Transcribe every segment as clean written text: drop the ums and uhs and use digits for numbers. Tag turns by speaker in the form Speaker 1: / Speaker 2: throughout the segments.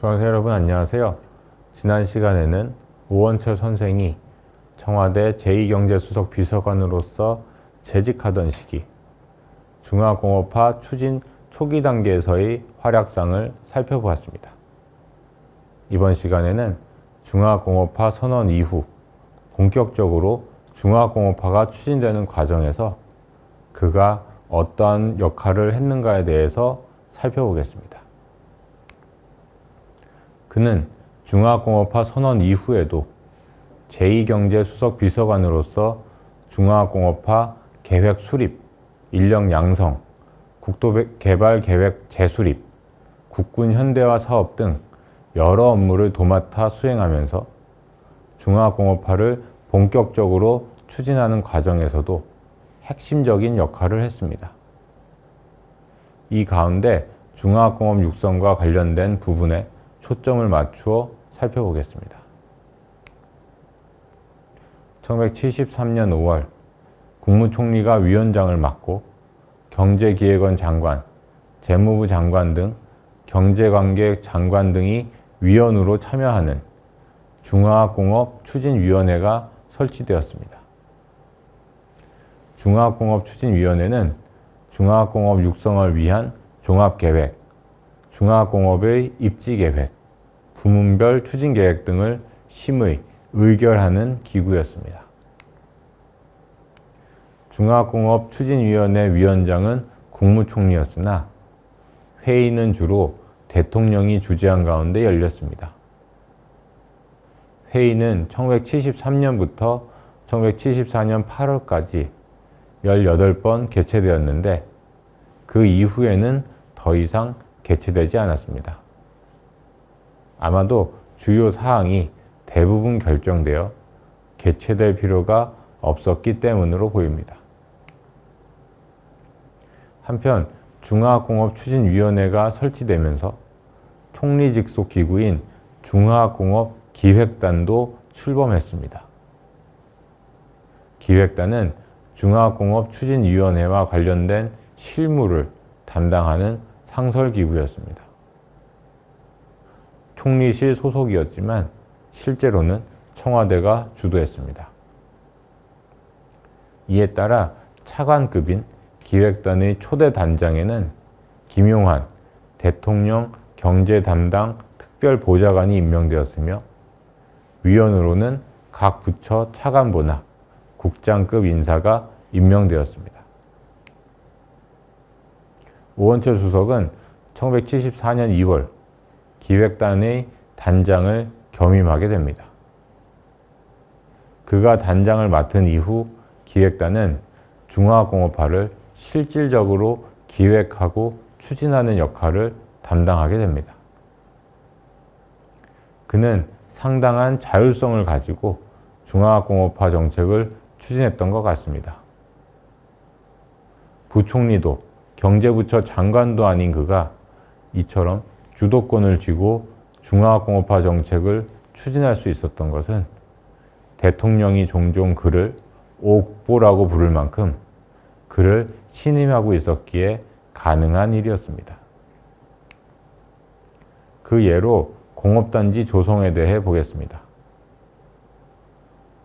Speaker 1: 수강생 여러분 안녕하세요. 지난 시간에는 오원철 선생이 청와대 제2경제수석 비서관으로서 재직하던 시기 중화공업화 추진 초기 단계에서의 활약상을 살펴보았습니다. 이번 시간에는 중화공업화 선언 이후 본격적으로 중화공업화가 추진되는 과정에서 그가 어떠한 역할을 했는가에 대해서 살펴보겠습니다. 그는 중화공업화 선언 이후에도 제2경제수석 비서관으로서 중화공업화 계획 수립, 인력 양성, 국토개발계획 재수립, 국군 현대화 사업 등 여러 업무를 도맡아 수행하면서 중화공업화를 본격적으로 추진하는 과정에서도 핵심적인 역할을 했습니다. 이 가운데 중화공업 육성과 관련된 부분에 초점을 맞추어 살펴보겠습니다. 1973년 5월 국무총리가 위원장을 맡고 경제기획원 장관, 재무부 장관 등 경제관계 장관 등이 위원으로 참여하는 중화공업추진위원회가 설치되었습니다. 중화공업추진위원회는 중화공업 육성을 위한 종합계획, 중화공업의 입지계획, 부문별 추진계획 등을 심의, 의결하는 기구였습니다. 중화공업추진위원회 위원장은 국무총리였으나 회의는 주로 대통령이 주재한 가운데 열렸습니다. 회의는 1973년부터 1974년 8월까지 18번 개최되었는데 그 이후에는 더 이상 개최되지 않았습니다. 아마도 주요 사항이 대부분 결정되어 개최될 필요가 없었기 때문으로 보입니다. 한편 중화공업추진위원회가 설치되면서 총리 직속 기구인 중화공업기획단도 출범했습니다. 기획단은 중화공업추진위원회와 관련된 실무를 담당하는 상설기구였습니다. 총리실 소속이었지만 실제로는 청와대가 주도했습니다. 이에 따라 차관급인 기획단의 초대 단장에는 김용환 대통령 경제담당 특별보좌관이 임명되었으며 위원으로는 각 부처 차관보나 국장급 인사가 임명되었습니다. 오원철 수석은 1974년 2월 기획단의 단장을 겸임하게 됩니다. 그가 단장을 맡은 이후 기획단은 중화공업화를 실질적으로 기획하고 추진하는 역할을 담당하게 됩니다. 그는 상당한 자율성을 가지고 중화공업화 정책을 추진했던 것 같습니다. 부총리도 경제부처 장관도 아닌 그가 이처럼 주도권을 쥐고 중화공업화 정책을 추진할 수 있었던 것은 대통령이 종종 그를 오국보라고 부를 만큼 그를 신임하고 있었기에 가능한 일이었습니다. 그 예로 공업단지 조성에 대해 보겠습니다.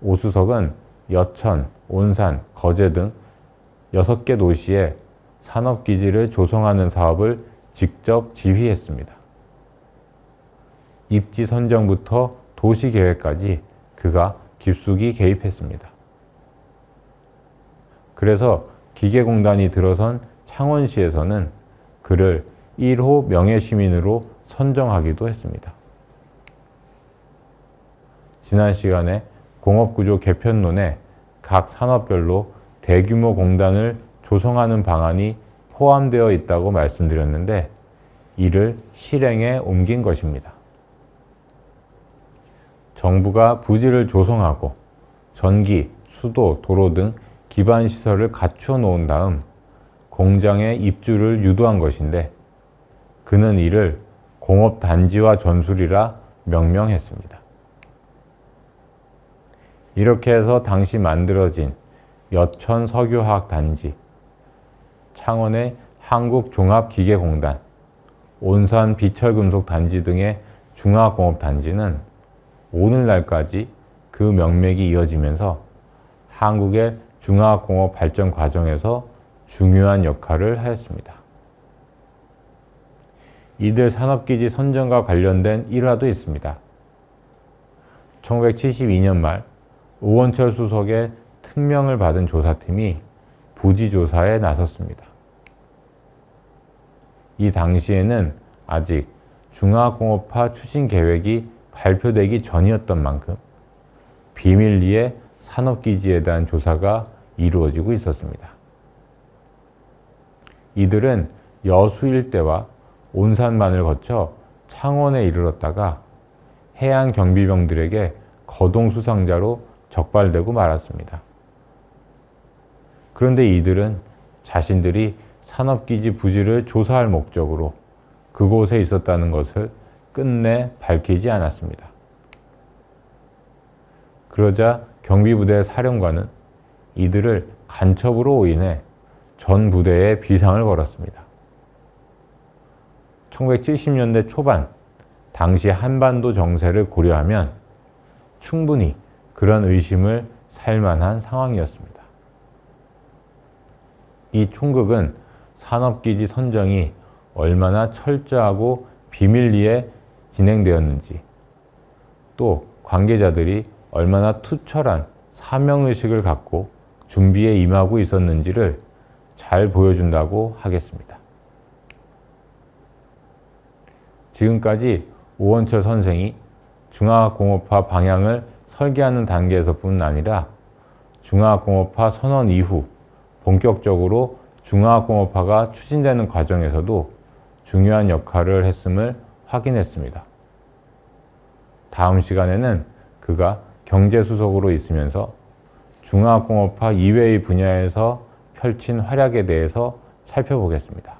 Speaker 1: 오 수석은 여천, 온산, 거제 등 6개 도시에 산업기지를 조성하는 사업을 직접 지휘했습니다. 입지 선정부터 도시계획까지 그가 깊숙이 개입했습니다. 그래서 기계공단이 들어선 창원시에서는 그를 1호 명예시민으로 선정하기도 했습니다. 지난 시간에 공업구조 개편론에 각 산업별로 대규모 공단을 조성하는 방안이 포함되어 있다고 말씀드렸는데 이를 실행에 옮긴 것입니다. 정부가 부지를 조성하고 전기, 수도, 도로 등 기반시설을 갖추어 놓은 다음 공장의 입주를 유도한 것인데 그는 이를 공업단지화 전술이라 명명했습니다. 이렇게 해서 당시 만들어진 여천석유화학단지, 창원의 한국종합기계공단, 온산 비철금속단지 등의 중화학공업단지는 오늘날까지 그 명맥이 이어지면서 한국의 중화학공업 발전 과정에서 중요한 역할을 하였습니다. 이들 산업기지 선정과 관련된 일화도 있습니다. 1972년 말 오원철 수석의 특명을 받은 조사팀이 부지조사에 나섰습니다. 이 당시에는 아직 중화공업화 추진 계획이 발표되기 전이었던 만큼 비밀리에 산업기지에 대한 조사가 이루어지고 있었습니다. 이들은 여수 일대와 온산만을 거쳐 창원에 이르렀다가 해양경비병들에게 거동수상자로 적발되고 말았습니다. 그런데 이들은 자신들이 산업기지 부지를 조사할 목적으로 그곳에 있었다는 것을 끝내 밝히지 않았습니다. 그러자 경비부대 사령관은 이들을 간첩으로 오인해 전 부대에 비상을 걸었습니다. 1970년대 초반 당시 한반도 정세를 고려하면 충분히 그런 의심을 살 만한 상황이었습니다. 이 총극은 산업기지 선정이 얼마나 철저하고 비밀리에 진행되었는지, 또 관계자들이 얼마나 투철한 사명의식을 갖고 준비에 임하고 있었는지를 잘 보여준다고 하겠습니다. 지금까지 오원철 선생이 중화공업화 방향을 설계하는 단계에서뿐 아니라 중화공업화 선언 이후 본격적으로 중화공업화가 추진되는 과정에서도 중요한 역할을 했음을 확인했습니다. 다음 시간에는 그가 경제수석으로 있으면서 중화공업화 이외의 분야에서 펼친 활약에 대해서 살펴보겠습니다.